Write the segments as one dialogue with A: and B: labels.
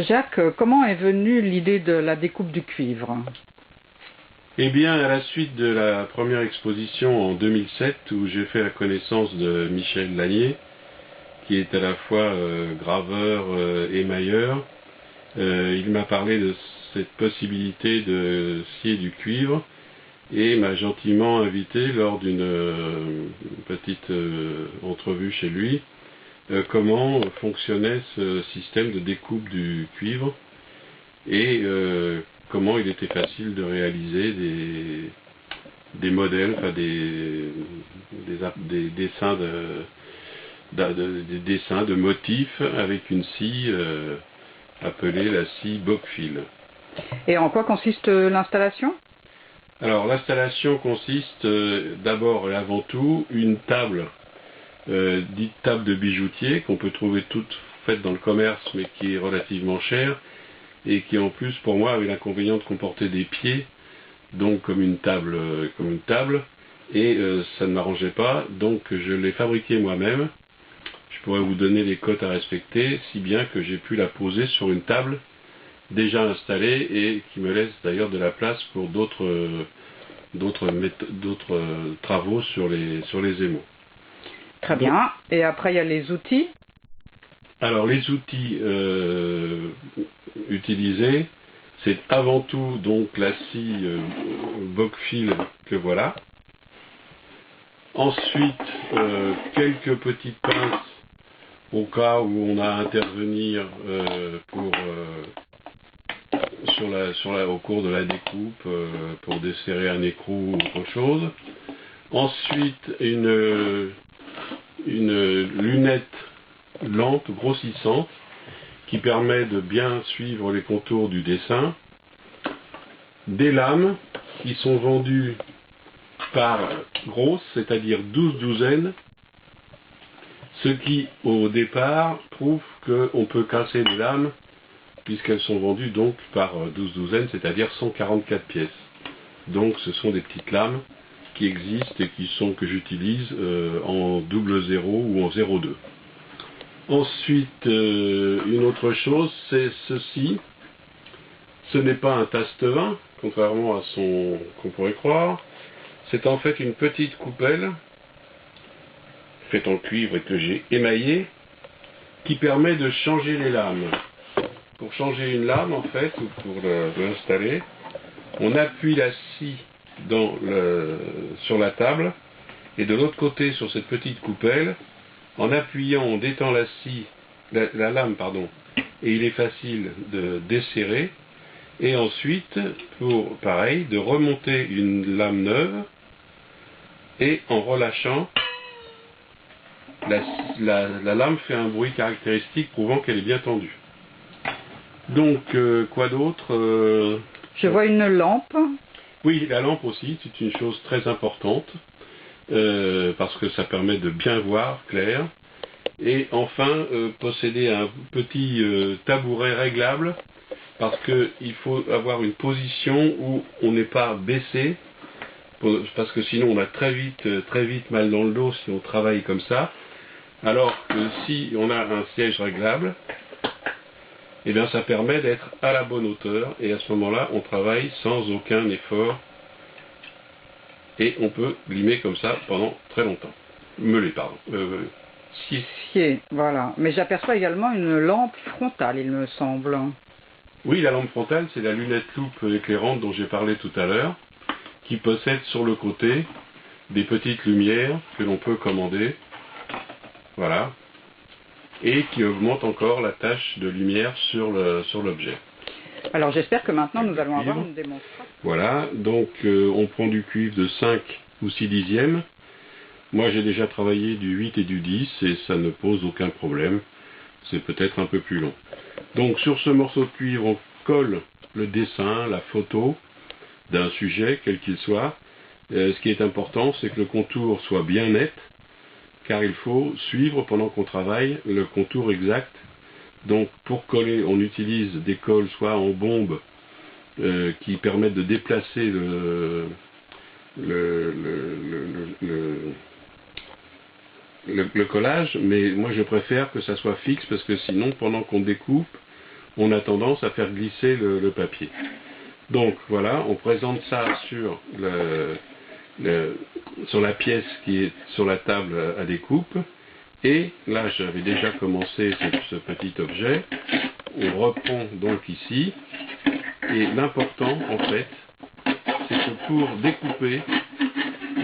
A: Jacques, comment est venue l'idée de la découpe du cuivre?
B: Eh bien, à la suite de la première exposition en 2007, où j'ai fait la connaissance de Michel Lanier, qui est à la fois graveur, émailleur, il m'a parlé de cette possibilité de scier du cuivre et m'a gentiment invité lors d'une petite entrevue chez lui comment fonctionnait ce système de découpe du cuivre et comment il était facile de réaliser des modèles, enfin des dessins des dessins de motifs avec une scie appelée la scie Bockfil.
A: Et en quoi consiste l'installation?
B: Alors l'installation consiste d'abord et avant tout une table, dite table de bijoutier, qu'on peut trouver toute faite dans le commerce mais qui est relativement chère et qui en plus pour moi avait l'inconvénient de comporter des pieds, donc comme une table, et ça ne m'arrangeait pas, donc je l'ai fabriqué moi-même. Je pourrais vous donner les cotes à respecter, si bien que j'ai pu la poser sur une table déjà installée et qui me laisse d'ailleurs de la place pour d'autres travaux sur les émaux.
A: Très bien. Et après, il y a les outils.
B: Alors, les outils utilisés, c'est avant tout donc la scie Bockfil que voilà. Ensuite, quelques petites pinces au cas où on a à intervenir au cours de la découpe pour desserrer un écrou ou autre chose. Ensuite, une lunette lampe grossissante qui permet de bien suivre les contours du dessin. Des lames qui sont vendues par grosse, c'est-à-dire 12 douzaines, ce qui au départ prouve qu'on peut casser les lames puisqu'elles sont vendues donc par 12 douzaines, c'est-à-dire 144 pièces. Donc ce sont des petites lames qui existent et que j'utilise en double 0 ou en 0,2. Ensuite, une autre chose, c'est ceci. Ce n'est pas un tasse-vin, contrairement à qu'on pourrait croire. C'est en fait une petite coupelle faite en cuivre et que j'ai émaillée, qui permet de changer les lames. Pour changer une lame, en fait, ou pour l'installer, on appuie la scie sur la table, et de l'autre côté, sur cette petite coupelle, en appuyant, on détend la lame, et il est facile de desserrer, et ensuite, pareil, de remonter une lame neuve, et en relâchant, la lame fait un bruit caractéristique prouvant qu'elle est bien tendue. Donc, quoi d'autre
A: Je vois une lampe.
B: Oui, la lampe aussi, c'est une chose très importante, parce que ça permet de bien voir clair. Et enfin, posséder un petit tabouret réglable, parce qu'il faut avoir une position où on n'est pas baissé, parce que sinon on a très vite mal dans le dos si on travaille comme ça. Alors que si on a un siège réglable, eh bien ça permet d'être à la bonne hauteur, et à ce moment-là, on travaille sans aucun effort, et on peut limer comme ça pendant très longtemps. Meuler, pardon.
A: Scier, voilà. Mais j'aperçois également une lampe frontale, il me semble.
B: Oui, la lampe frontale, c'est la lunette loupe éclairante dont j'ai parlé tout à l'heure, qui possède sur le côté des petites lumières que l'on peut commander. Voilà. Et qui augmente encore la tache de lumière sur l'objet.
A: Alors j'espère que maintenant nous allons avoir une démonstration.
B: Voilà, donc on prend du cuivre de 5 ou 6 dixièmes. Moi j'ai déjà travaillé du 8 et du 10 et ça ne pose aucun problème. C'est peut-être un peu plus long. Donc sur ce morceau de cuivre, on colle le dessin, la photo d'un sujet, quel qu'il soit. Ce qui est important, c'est que le contour soit bien net, car il faut suivre pendant qu'on travaille le contour exact. Donc pour coller, on utilise des colles soit en bombe qui permettent de déplacer le collage, mais moi je préfère que ça soit fixe parce que sinon pendant qu'on découpe, on a tendance à faire glisser le papier. Donc voilà, on présente ça sur sur la pièce qui est sur la table à découpe. Et là, j'avais déjà commencé ce petit objet. On reprend donc ici. Et l'important, en fait, c'est que pour découper,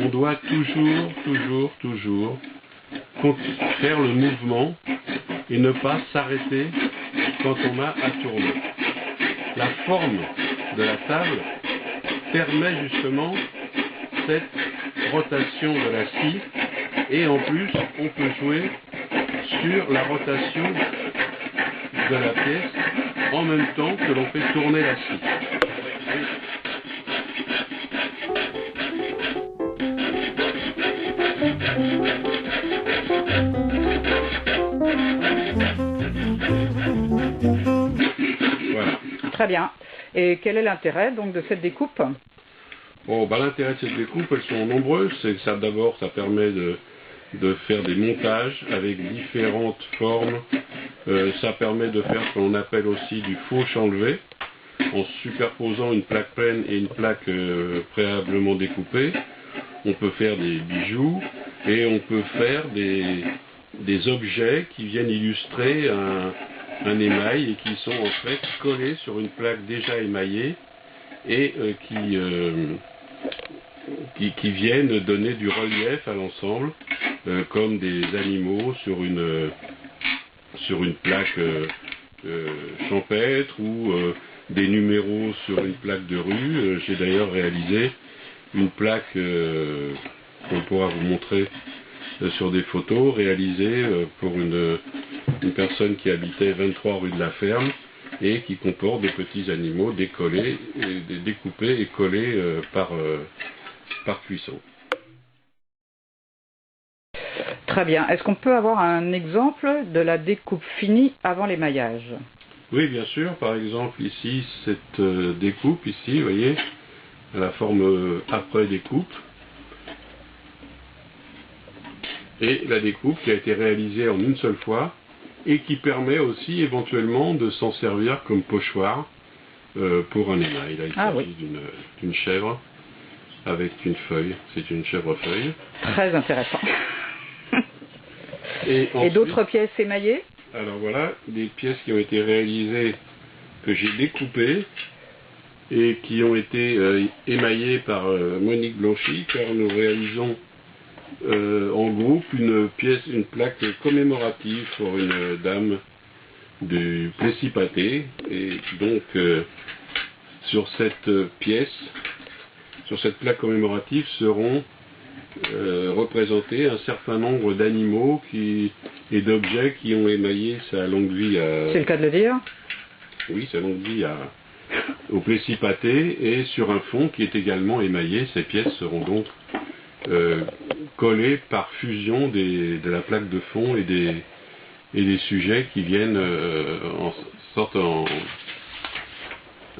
B: on doit toujours faire le mouvement et ne pas s'arrêter quand on a à tourner. La forme de la table permet justement cette rotation de la scie et en plus on peut jouer sur la rotation de la pièce en même temps que l'on fait tourner la scie. Voilà.
A: Très bien. Et quel est l'intérêt donc de cette découpe?
B: Bon, l'intérêt de cette découpe, elles sont nombreuses. C'est que ça, d'abord, ça permet de faire des montages avec différentes formes. Ça permet de faire ce qu'on appelle aussi du faux enlevé, en superposant une plaque pleine et une plaque préalablement découpée. On peut faire des bijoux et on peut faire des objets qui viennent illustrer un émail et qui sont en fait collés sur une plaque déjà émaillée et qui viennent donner du relief à l'ensemble, comme des animaux sur une plaque champêtre ou des numéros sur une plaque de rue. J'ai d'ailleurs réalisé une plaque qu'on pourra vous montrer sur des photos réalisées pour une personne qui habitait 23 rue de la Ferme et qui comporte des petits animaux décollés, découpés et collés par cuisson.
A: Très bien. Est-ce qu'on peut avoir un exemple de la découpe finie avant l'émaillage?
B: Oui, bien sûr. Par exemple, ici, cette découpe, ici, vous voyez, la forme après découpe. Et la découpe qui a été réalisée en une seule fois et qui permet aussi éventuellement de s'en servir comme pochoir pour un émail. Là, il s'agit d'une chèvre avec une feuille. C'est une chèvrefeuille.
A: Très intéressant.
B: Et
A: d'autres pièces émaillées?
B: Alors voilà, des pièces qui ont été réalisées, que j'ai découpées et qui ont été émaillées par Monique Blanchy, car nous réalisons en groupe une plaque commémorative pour une dame du Plessis-Pâté. Et donc sur cette plaque commémorative seront représentés un certain nombre d'animaux et d'objets qui ont émaillé sa longue vie
A: C'est le cas de le dire?
B: Oui, sa longue vie au Plessis-Pâté, et sur un fond qui est également émaillé. Ces pièces seront donc collées par fusion de la plaque de fond et des sujets qui viennent sortent en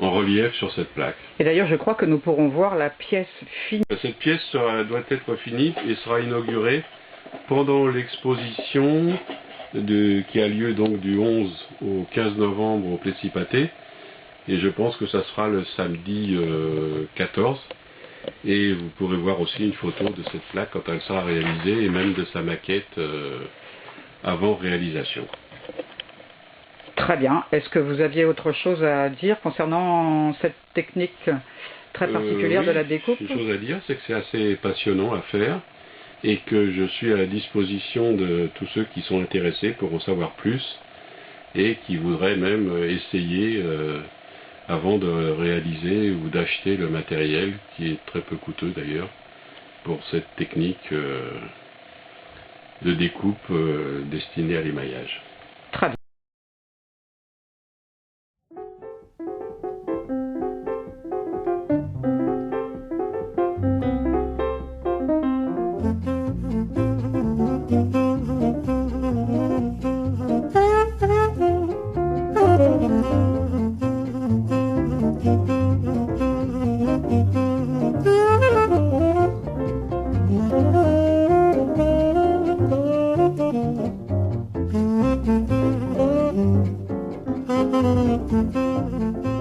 B: relief sur cette plaque.
A: Et d'ailleurs, je crois que nous pourrons voir la pièce finie.
B: Cette pièce doit être finie et sera inaugurée pendant l'exposition qui a lieu donc du 11 au 15 novembre au Plessis-Pâté. Et je pense que ça sera le samedi 14. Et vous pourrez voir aussi une photo de cette plaque quand elle sera réalisée et même de sa maquette avant réalisation.
A: Très bien. Est-ce que vous aviez autre chose à dire concernant cette technique très particulière
B: oui,
A: de la découpe?
B: Une chose à dire, c'est que c'est assez passionnant à faire et que je suis à la disposition de tous ceux qui sont intéressés pour en savoir plus et qui voudraient même essayer avant de réaliser ou d'acheter le matériel, qui est très peu coûteux d'ailleurs, pour cette technique de découpe destinée à l'émaillage.
A: Très bien.
C: Thank you.